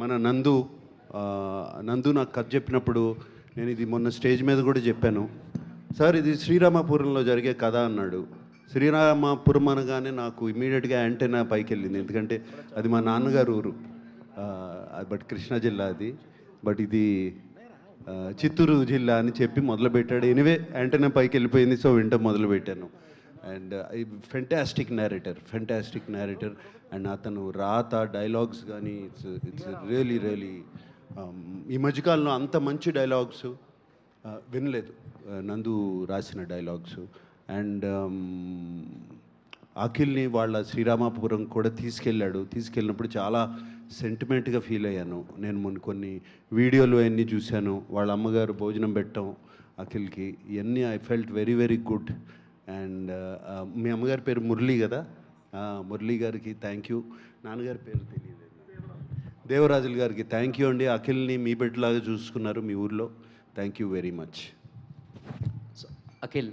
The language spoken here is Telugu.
మన నందు నాకు కథ చెప్పినప్పుడు నేను ఇది మొన్న స్టేజ్ మీద కూడా చెప్పాను. సార్ ఇది శ్రీరామపురంలో జరిగే కథ అన్నాడు. శ్రీరామపురం అనగానే నాకు ఇమీడియట్గా యాంటెనా పైకి వెళ్ళింది, ఎందుకంటే అది మా నాన్నగారు ఊరు. బట్ కృష్ణా జిల్లా అది, బట్ ఇది చిత్తూరు జిల్లా అని చెప్పి మొదలుపెట్టాడు. ఎనివే యాంటెనా పైకి వెళ్ళిపోయింది, సో వింటూ మొదలుపెట్టాను. అండ్ ఫెంటాస్టిక్ నేరేటర్ అండ్ అతను రాత డైలాగ్స్ కానీ ఇట్స్ రియలీ ఈ మధ్యకాలంలో అంత మంచి డైలాగ్స్ వినలేదు, నందు రాసిన డైలాగ్స్. అండ్ అఖిల్ని వాళ్ళ శ్రీరామపురం కూడా తీసుకెళ్ళినప్పుడు చాలా సెంటిమెంట్గా ఫీల్ అయ్యాను. నేను మొన్న కొన్ని వీడియోలు అవన్నీ చూశాను, వాళ్ళ అమ్మగారు భోజనం పెట్టడం అఖిల్కి, ఇవన్నీ I felt very good. And మీ అమ్మగారి పేరు మురళి కదా, మురళి గారికి థ్యాంక్ యూ. నాన్నగారి పేరు తెలియదు, దేవరాజుల గారికి థ్యాంక్ యూ అండి. అఖిల్ని మీ బిడ్డలాగా చూసుకున్నారు మీ ఊర్లో. Thank you very much. Akhil.